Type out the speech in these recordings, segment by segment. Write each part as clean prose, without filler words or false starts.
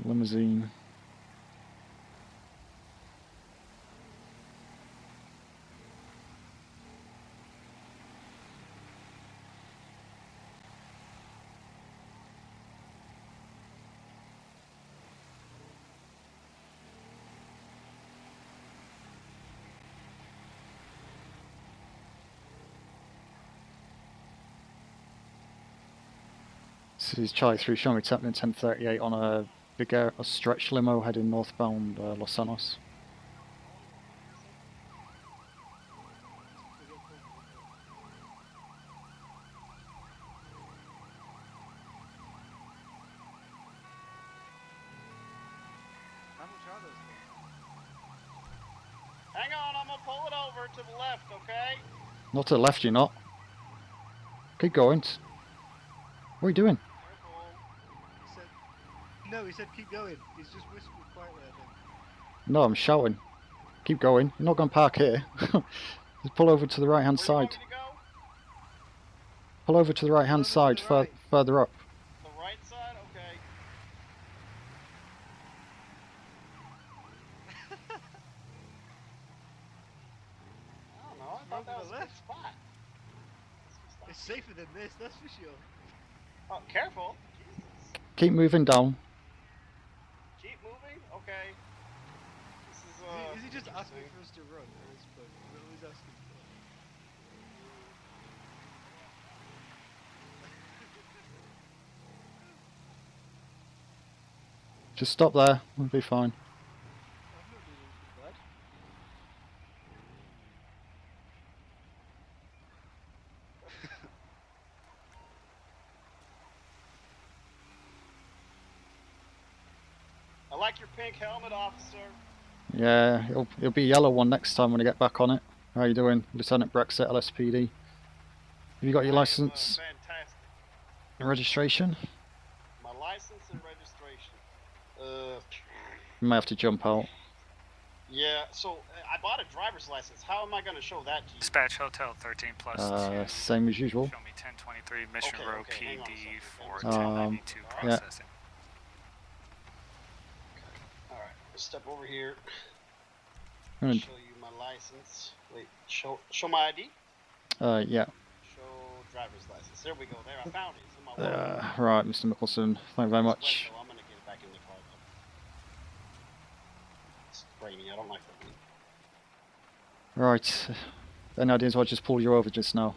limousine. This is Charlie 3 showing me tapping in 1038 on a stretch limo heading northbound Los Angeles. Hang on, I'm gonna pull it over to the left, okay? Not to the left, you're not. Keep going. What are you doing? He said, no, he said keep going. He's just whispered quietly, I think. No, I'm shouting. Keep going. You're not going to park here. Just pull over to the right hand side. Pull over to the right hand side, right. further up. The right side? Okay. I don't know, I thought that was a good spot. It's safer than this, that's for sure. Oh, careful. Keep moving down. Keep moving? Okay. This Is he just asking for us to run at this point? Is that what he's asking for? Just stop there. We'll be fine. I'm not doing anything bad. I like your pink helmet, officer. Yeah, it'll be a yellow one next time when I get back on it. How you doing, Lieutenant Brexit, LSPD? Have you got your license Fantastic. and registration? My license and registration. You may have to jump out. Yeah, so I bought a driver's license. How am I going to show that to you? Dispatch Hotel 13 plus 2. Same as usual. Show me 1023 Mission Okay, Row okay, hang on a PD second. for Hang on 1092 yeah. processing. Alright, let's step over here. Hmm. Show you my license. Wait, show my ID? Yeah. Show driver's license. There we go. There, I found it. It's in my wallet. Right, Mr. Mickelson. Thank you very much. I'm gonna get it back in the car though. It's rainy. I don't like the rain. Right. Any ideas why I just pulled you over just now?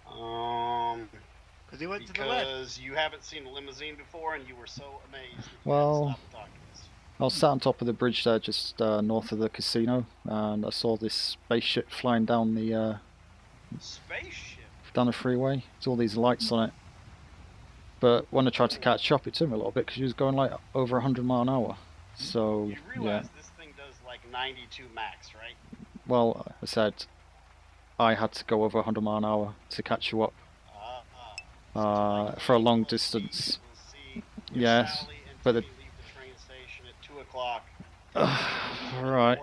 Because he went to the left. Because you haven't seen a limousine before, and you were so amazed. That you Well, had to stop and talk to us. I was sat on top of the bridge there just north of the casino, and I saw this spaceship flying down the Spaceship. freeway. There's all these lights on it. But when I tried to catch up, it took me a little bit because he was going like over 100 mile an hour. So, You realize this thing does like 92 max, right? Well, I said I had to go over 100 mile an hour to catch you up for a long distance. Yes, but the... leave the train station at 2 o'clock. right.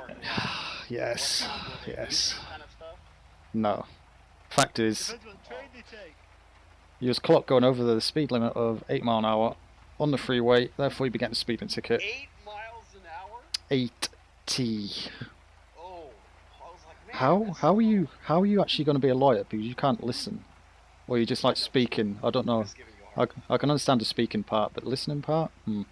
Yes, yes. Kind of stuff? No. Fact is, Depends what train they take. you was clocked going over the speed limit of 8 mile an hour on the freeway, therefore you'd be getting a speeding ticket. 8 miles an hour? 8T. Oh, I was like, man, How are you actually going to be a lawyer because you can't listen, or you just like speaking? I don't know. I can understand the speaking part, but the listening part, I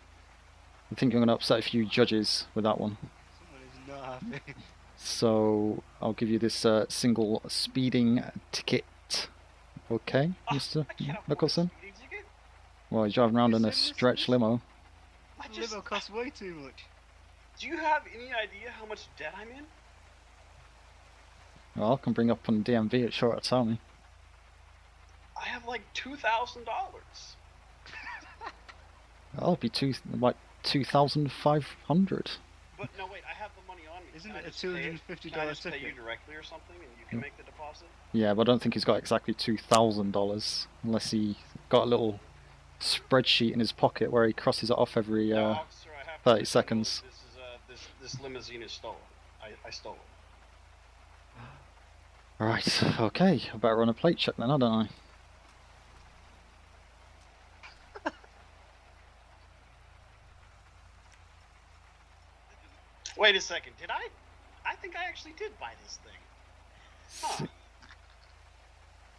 think I'm going to upset a few judges with that one. Someone is not happy. So I'll give you this single speeding ticket. Okay, Mr. Nicholson? Well, you're driving around in a stretch limo. The limo costs way too much. Do you have any idea how much debt I'm in? Well, I can bring up on DMV at short tell me. I have like $2,000. I'll be like 2,500. But no, wait, I have the money on me. Isn't Can I it a just pay $250 Can I just pay ticket? you directly or something, and you can make the deposit? Yeah, but I don't think he's got exactly $2,000 unless he got a little spreadsheet in his pocket where he crosses it off every No, officer, I have 30 to let you know seconds. that this limousine is stolen. I stole it. Right, okay. I better run a plate check then, don't I? Wait a second. Did I? I think I actually did buy this thing. Huh.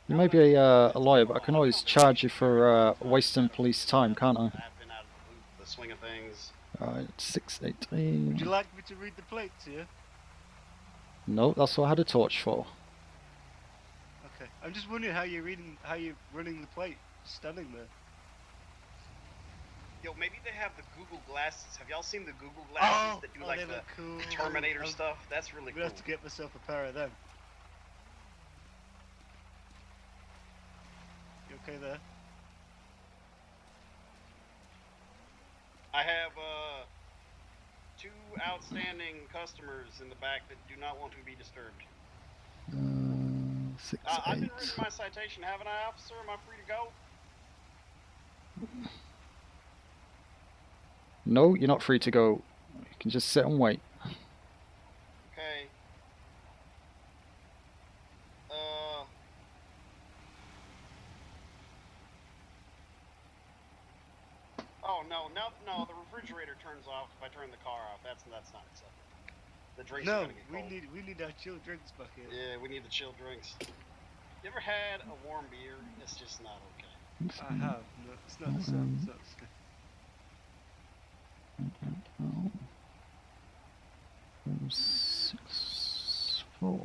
You may be a lawyer, but I can always charge you for wasting police time, can't I? I've been out of the swing of things. Alright, 618. Would you like me to read the plates here? No, that's what I had a torch for. Okay. I'm just wondering how you're running the plate, standing there. Yo, maybe they have the Google glasses. Have y'all seen the Google glasses that do like they the look cool. Terminator stuff? That's really I'm cool. gonna have to get myself a pair of them. You okay there? I have 2 outstanding customers in the back that do not want to be disturbed. 6, I've 8. been reading my citation, haven't I, officer? Am I free to go? No, you're not free to go. You can just sit and wait. Okay. Oh no! The refrigerator turns off if I turn the car off. That's not acceptable. The drinks are No, gonna get cold. we need our chilled drinks back here. Yeah, we need the chilled drinks. You ever had a warm beer? It's just not okay. I have. No, it's not the same. It's not the same. 6, 4.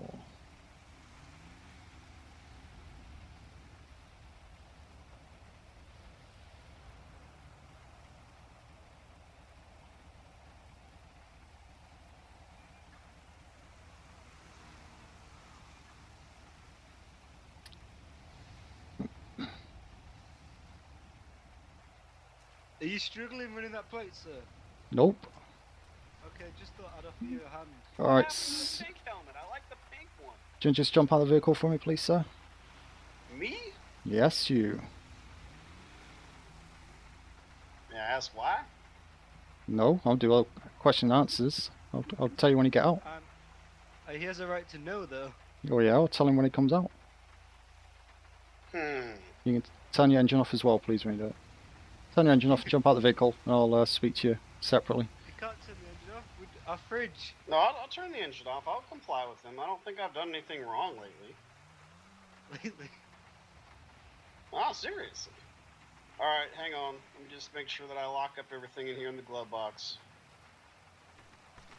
Are you struggling running that plate, sir? Nope. Okay, just thought I'd offer you a hand. What Alright. happened to the pink helmet? I like the pink one. Do you just jump out of the vehicle for me, please, sir? Me? Yes, you. May I ask why? No, I'll do all question and answers. I'll tell you when you get out. He has a right to know, though. Oh yeah, I'll tell him when he comes out. Hmm. You can turn your engine off as well, please, when you do it. Turn your engine off, jump out the vehicle, and I'll speak to you separately. You can't turn the engine off with our fridge. No, I'll turn the engine off. I'll comply with him. I don't think I've done anything wrong lately. Lately. Oh, seriously. Alright, hang on. Let me just make sure that I lock up everything in here in the glove box.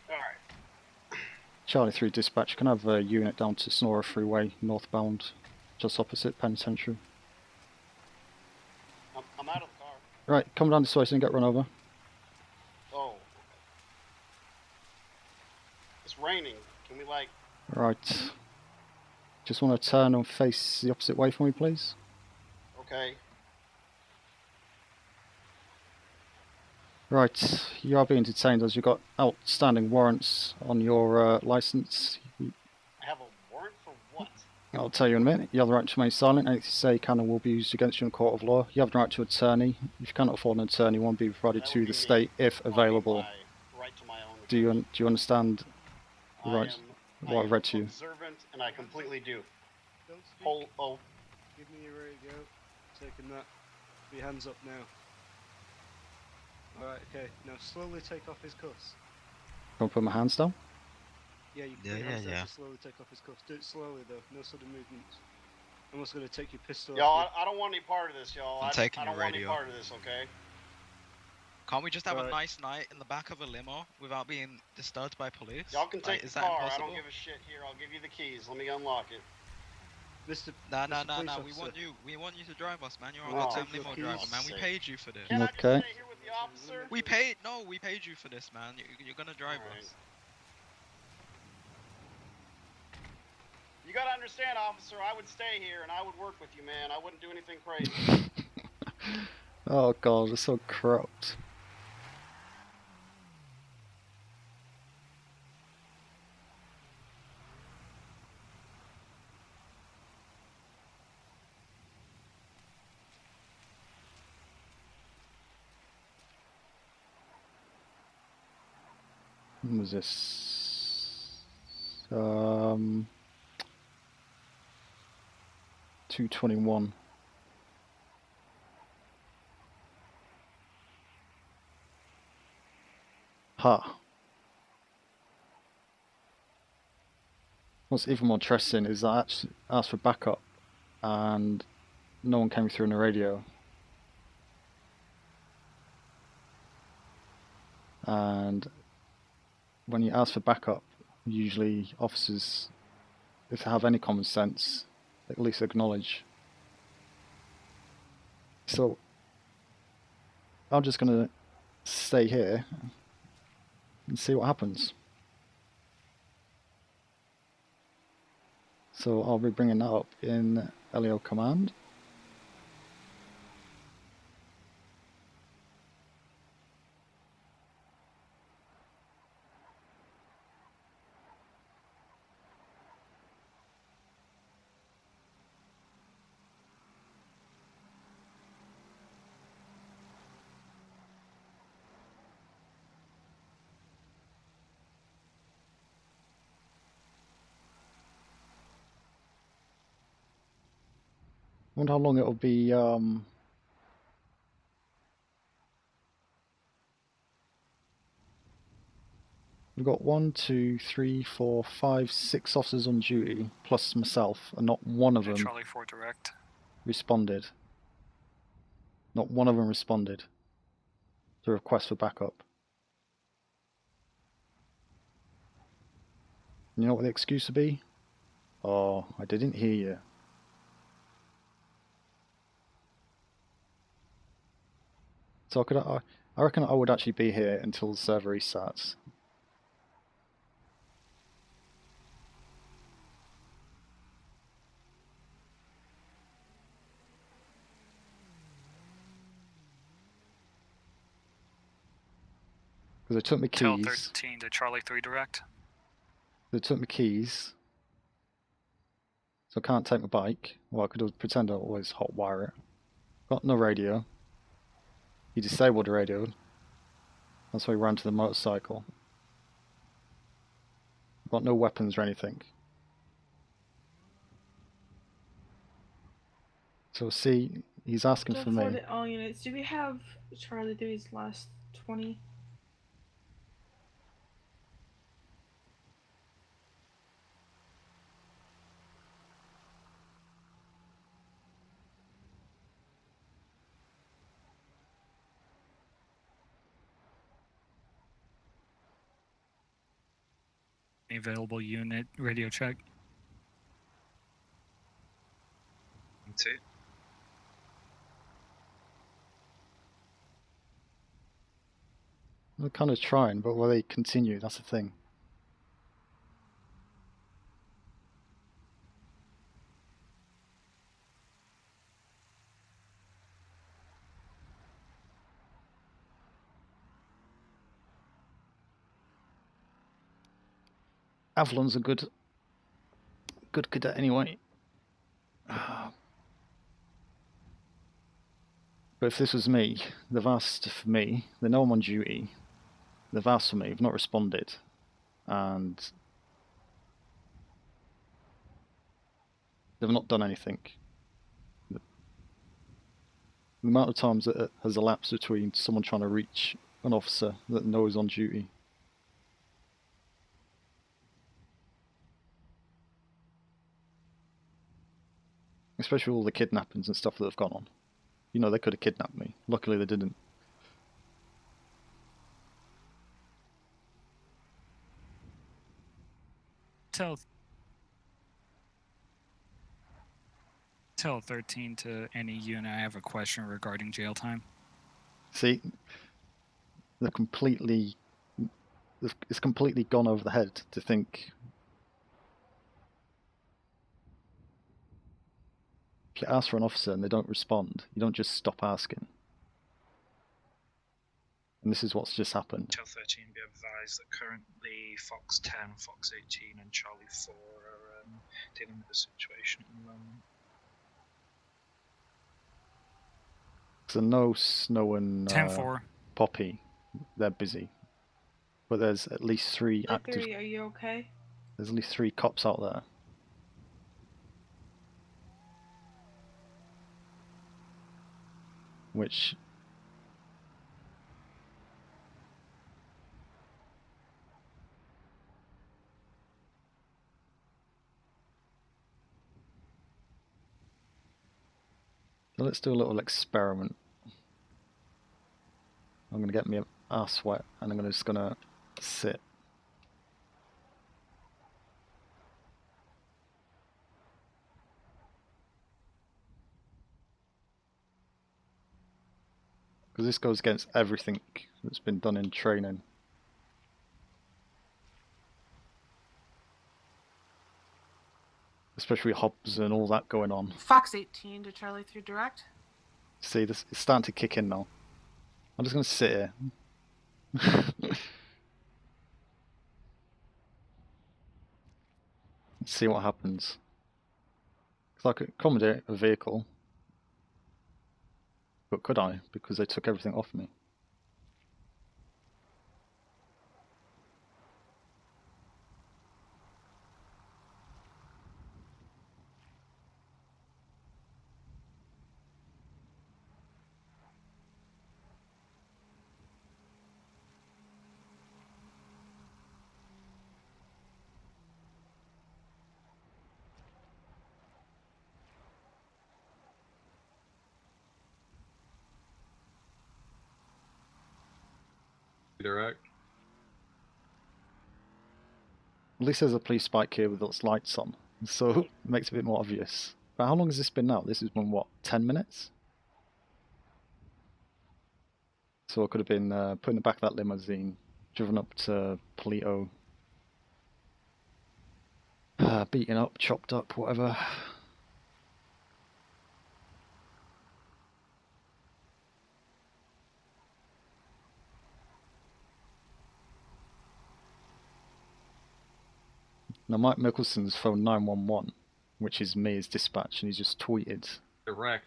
Alright. Charlie 3 dispatch, can I have a unit down to Sonora Freeway, northbound, just opposite Penitentiary. I'm out of the car. Right, come down this way so you can get run over. Oh. Okay. It's raining. Can we, like... Right. Just want to turn and face the opposite way for me, please. Okay. Right, you are being detained as you've got outstanding warrants on your license. I have a warrant for what? I'll tell you in a minute. You have the right to remain silent. Anything you say can and will be used against you in court of law. You have the right to attorney. If you cannot afford an attorney, one will be provided That to would the be state me. if available. My right to my own Do you understand the right? What I've read to you. Observant, and I completely do. Don't speak. Oh. Give me your radio. Taking that. Put your hands up now. Alright, okay. Now slowly take off his cuffs. Can I put my hands down? Yeah, you can put your hands down to slowly take off his cuffs. Do it slowly though, no sudden movements. I'm also going to take your pistol Y'all, off I don't want any part of this, y'all. I'm taking I don't your want any radio. part of this, okay? Can't we just have a Alright. nice night in the back of a limo without being disturbed by police? Y'all can take Like, is the that car. impossible? I don't give a shit. Here, I'll give you the keys. Let me unlock it. Mr. Nah, Mr. Police we Officer. want you to drive us, man. You're No. our goddamn Take your limo keys. driver, man. We Sick. paid you for this. Can I just Okay. stay here with the officer? We paid you for this, man. You're gonna drive Alright. us. You gotta understand, officer, I would stay here and I would work with you, man. I wouldn't do anything crazy. Oh god, it's so corrupt. When was this? 221. Ha. What's even more interesting is I actually asked for backup and no one came through on the radio. And when you ask for backup, usually officers, if they have any common sense, at least acknowledge. So I'm just going to stay here and see what happens. So I'll be bringing that up in LEO command. I wonder how long it'll be. We've got 1, 2, 3, 4, 5, 6 officers on duty, plus myself, and not one of them Charlie 4 direct. responded. Not one of them responded to a request for backup. You know what the excuse would be? Oh, I didn't hear you. So I reckon I would actually be here until the server restarts. Because I took my Tel keys. 13 to Charlie 3 direct. They took my keys. So I can't take my bike. Well, I could pretend I always hotwire it. Got no radio. He disabled the radio. That's why he ran to the motorcycle. Got no weapons or anything. So see, he's asking for me. For the all units, do we have Charlie do his last 20? Available unit radio check. Me too. They're kind of trying, but will they continue? That's the thing. Avalon's a good cadet anyway. But if this was me, they've asked for me. They know I'm on duty. They've asked for me. I've not responded, and they've not done anything. The amount of times that has elapsed between someone trying to reach an officer that knows on duty. Especially all the kidnappings and stuff that have gone on. You know, they could have kidnapped me. Luckily they didn't. Tel 13 to any unit. I have a question regarding jail time. See, it's completely gone over the head to think. If you ask for an officer and they don't respond, you don't just stop asking. And this is what's just happened. Tel 13 be advised that currently Fox 10, Fox 18 and Charlie 4 are dealing with the situation at the moment. So no Snow and 10-4. Poppy, they're busy. But there's at least 3 active... Victory, are you okay? There's at least 3 cops out there. Which... So let's do a little experiment. I'm going to get my ass wet and I'm just going to sit. Because this goes against everything that's been done in training. Especially Hobbs and all that going on. Fox 18 to Charlie 3 direct. See, this it's starting to kick in now. I'm just going to sit here. Let's see what happens. Because I could accommodate a vehicle. But could I? Because they took everything off me. Direct. At least there's a police bike here with those lights on, so it makes it a bit more obvious. But how long has this been now? This has been what, 10 minutes? So I could have been put in the back of that limousine, driven up to Polito, beaten up, chopped up, whatever. Now Mike Mickelson's phoned 911, which is me as dispatch, and he's just tweeted. Direct.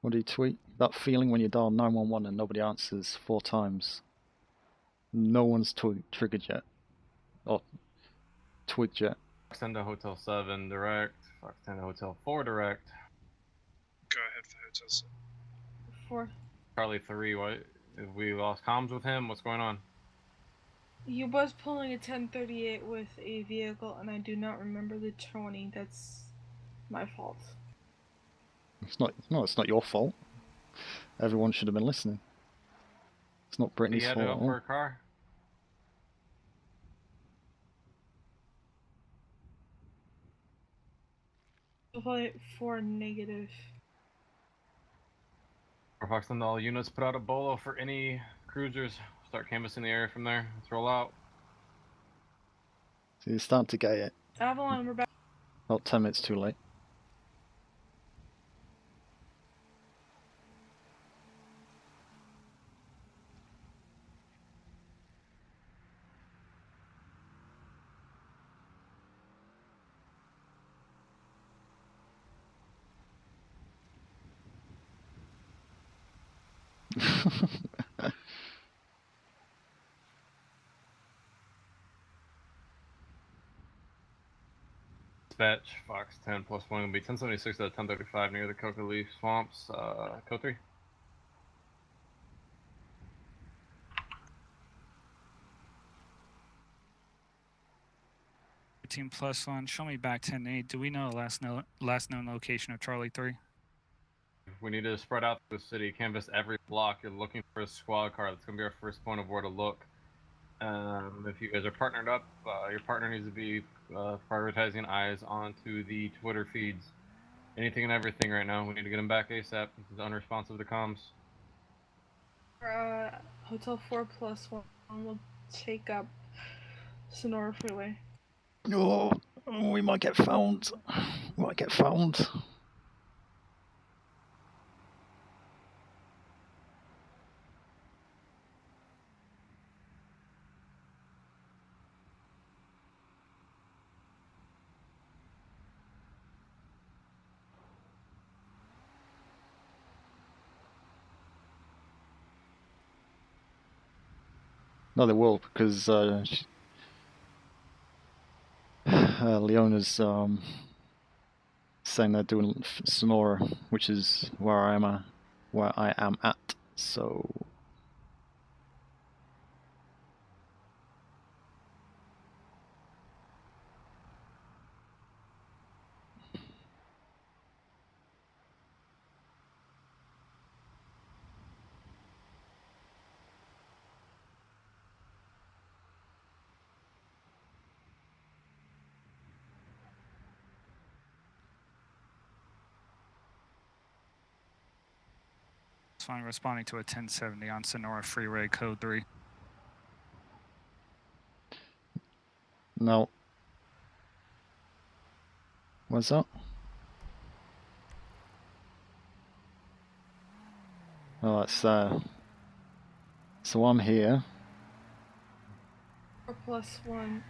What did he tweet? That feeling when you dial 911 and nobody answers 4 times. No one's triggered yet. Or twigged yet. Fox 10 to Hotel 7 direct. Fox 10 to Hotel 4 direct. Go ahead for Hotel 7. 4. Charlie 3, what? Have we lost comms with him? What's going on? You was pulling a 1038 with a vehicle, and I do not remember the 20. That's my fault. It's not your fault. Everyone should have been listening. It's not Brittany's He had fault it at up all. for a car. Flight 4 negative. Fox 10 to all units, put out a bolo for any cruisers. Start canvassing the area from there. Let's roll out. So you're starting to get it. Avalon, we're back. About 10 minutes too late. Dispatch, Fox 10 plus 1 will be 1076 to 1035 near the Coca Leaf Swamps, code 3. Team +1, show me back 10-8. Do we know the last known location of Charlie 3? We need to spread out the city, canvass every block. You're looking for a squad car. That's going to be our first point of where to look. If you guys are partnered up, your partner needs to be prioritizing eyes onto the Twitter feeds. Anything and everything right now. We need to get him back ASAP. He's unresponsive to comms. Hotel 4+1 will take up Sonora Freeway. Oh, we might get found. We might get found. No, they will, because Leona's saying they're doing Sonora, which is where I am at. where I am at. So It's fine. Responding to a 1070 on Sonora Freeway, code 3. no. What's that? Oh, it's so I'm here. Or +1.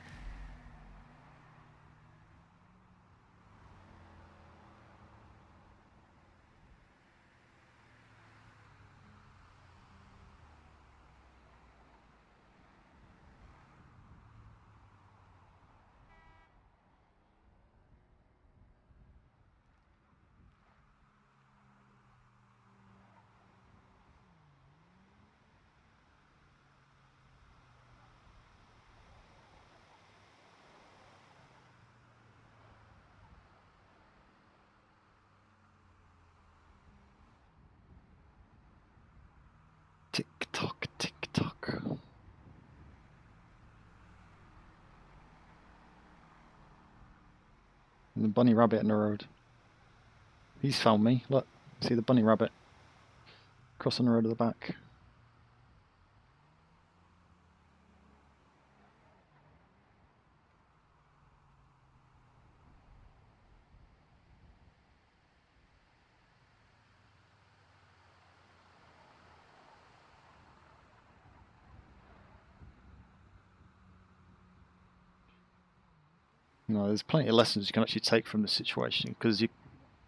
Tick tock, tick tock. And the bunny rabbit in the road. He's found me. Look, see the bunny rabbit crossing the road at the back. You know, there's plenty of lessons you can actually take from the situation because you.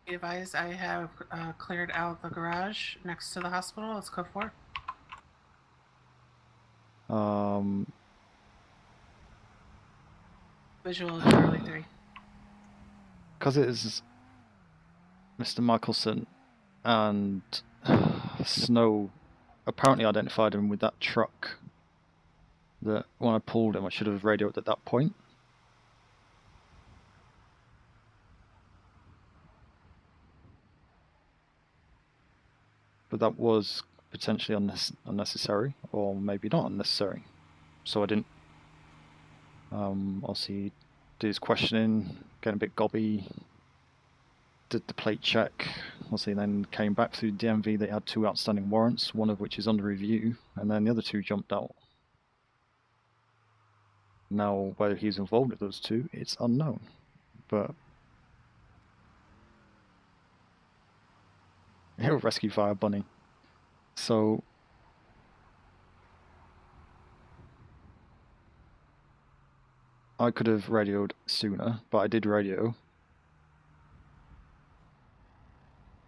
Be advised, I have cleared out the garage next to the hospital. It's code 4. Visual Charlie 3. Because it is Mr. Michelson and Snow apparently identified him with that truck. That when I pulled him, I should have radioed at that point. But that was potentially unnecessary, or maybe not unnecessary. So I didn't obviously do his questioning, getting a bit gobby, did the plate check, obviously then came back through DMV. They had 2 outstanding warrants, one of which is under review, and then the other 2 jumped out. Now, whether he's involved with those 2, it's unknown. But he'll rescue via bunny. So I could have radioed sooner, but I did radio.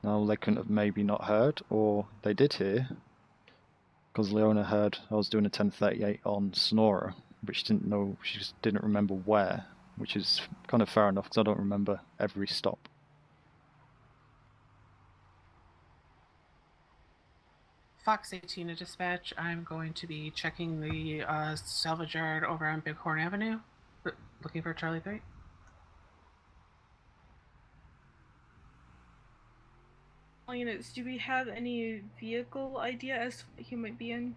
Now they couldn't have maybe not heard, or they did hear, because Leona heard I was doing a 1038 on Sonora, but she didn't know, she just didn't remember where, which is kind of fair enough because I don't remember every stop. Fox 18 to dispatch. I'm going to be checking the salvage yard over on Bighorn Avenue. Looking for Charlie 3. Units, do we have any vehicle idea as to what he might be in?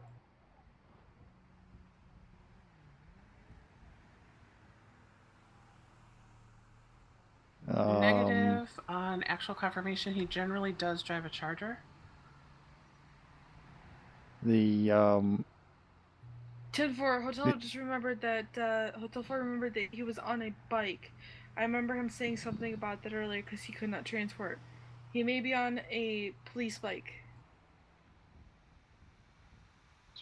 Negative on actual confirmation. He generally does drive a Charger. The 10-4, Hotel just remembered that, Hotel 4 remembered that he was on a bike. I remember him saying something about that earlier because he could not transport. He may be on a police bike.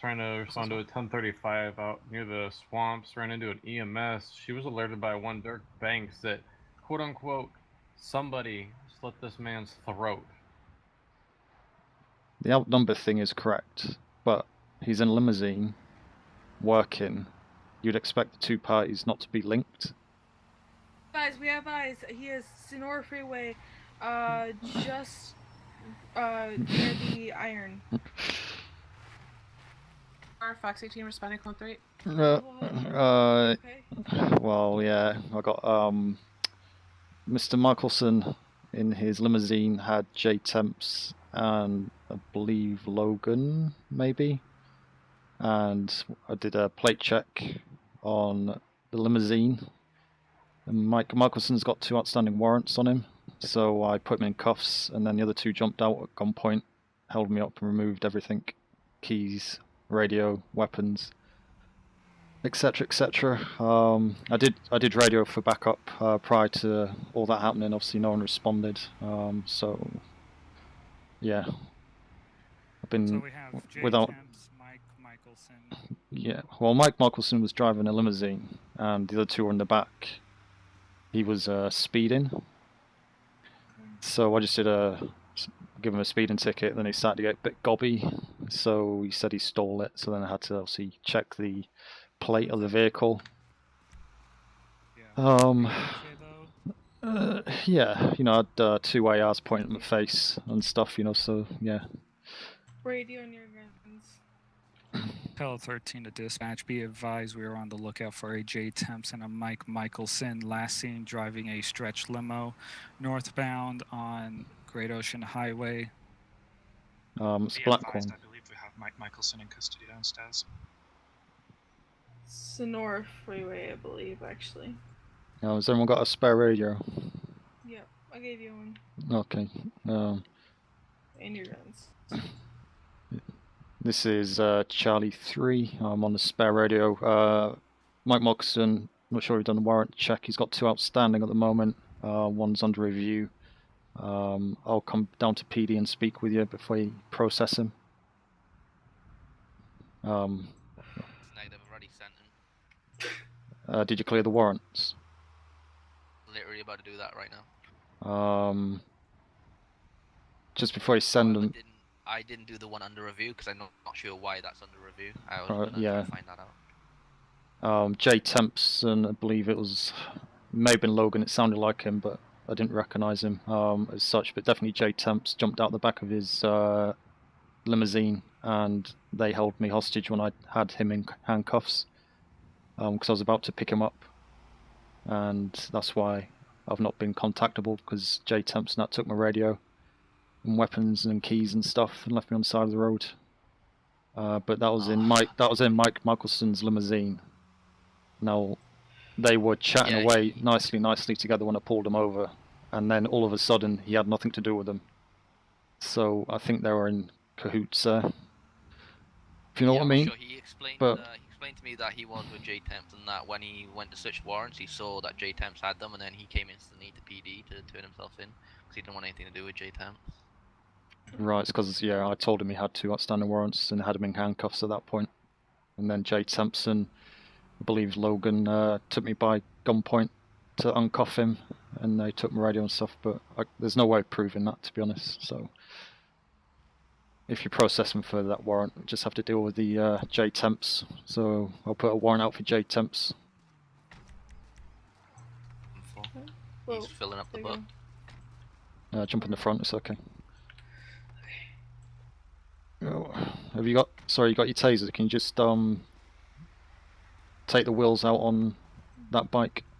Trying to respond to a 1035 out near the swamps, ran into an EMS. She was alerted by one Dirk Banks that, quote unquote, somebody slit this man's throat. The outnumber thing is correct, but he's in a limousine, working. You'd expect the 2 parties not to be linked. Guys, we have eyes. He is Sonora Freeway, just Near the iron. Or Fox 18 responding code 3. Okay. Well, yeah, I got Mr. Michelson in his limousine had J Temps and I believe Logan, maybe. And I did a plate check on the limousine. And Michelson's got 2 outstanding warrants on him, so I put him in cuffs, and then the other 2 jumped out at gunpoint, held me up and removed everything. Keys, radio, weapons, etc., etc. I did radio for backup prior to all that happening. Obviously, no one responded. So yeah, I've been So we have Jay without. Temps, Mike Michelson. Yeah, well, Mike Michelson was driving a limousine, and the other 2 were in the back. He was speeding, so I just did give him a speeding ticket. Then he started to get a bit gobby, so he said he stole it. So then I had to obviously check the plate of the vehicle. Yeah. Yeah, you know, I had 2 ARs pointing at my face and stuff, you know. So yeah. Radio near guns. Tell 13 to dispatch. Be advised, we are on the lookout for a J Temps and a Mike Michelson. Last seen driving a stretch limo northbound on Great Ocean Highway. It's Be Blackwell. advised, I believe we have Mike Michelson in custody downstairs. Sonora Freeway, I believe, actually. Has anyone got a spare radio? Yep, I gave you one. Okay. And your guns. This is Charlie 3. I'm on the spare radio. Mike Michelson, not sure we've done the warrant check. He's got 2 outstanding at the moment. One's under review. I'll come down to PD and speak with you before you process him. They've already sent him. Did you clear the warrants? Literally about to do that right now. Just before you send them. I didn't do the one under review because I'm not sure why that's under review. I was gonna yeah. try to find that out. Jay Tempson, I believe it was, may have been Logan. It sounded like him, but I didn't recognise him as such. But definitely Jay Temps jumped out the back of his limousine, and they held me hostage when I had him in handcuffs because I was about to pick him up, and that's why I've not been contactable, because Jay Tempson took my radio and weapons and keys and stuff and left me on the side of the road. But that was in Mike Michelson's limousine. Now, they were chatting away nicely together when I pulled him over, and then all of a sudden he had nothing to do with them. So I think they were in cahoots there. If you know what I mean. Sure. He explained to me that he was with J Temps, and that when he went to search warrants, he saw that J Temps had them, and then he came instantly to PD to turn himself in because he didn't want anything to do with J Temps. Right, it's because I told him he had 2 outstanding warrants and had him in handcuffs at that point. And then Jay Tempson, I believe Logan, took me by gunpoint to uncuff him, and they took my radio and stuff. But there's no way of proving that, to be honest. So if you process him for that warrant, you just have to deal with the Jay Temps. So I'll put a warrant out for Jay Temps. He's filling up the book. Jump in the front, it's okay. Have you got? Sorry, you got your taser. Can you just take the wheels out on that bike?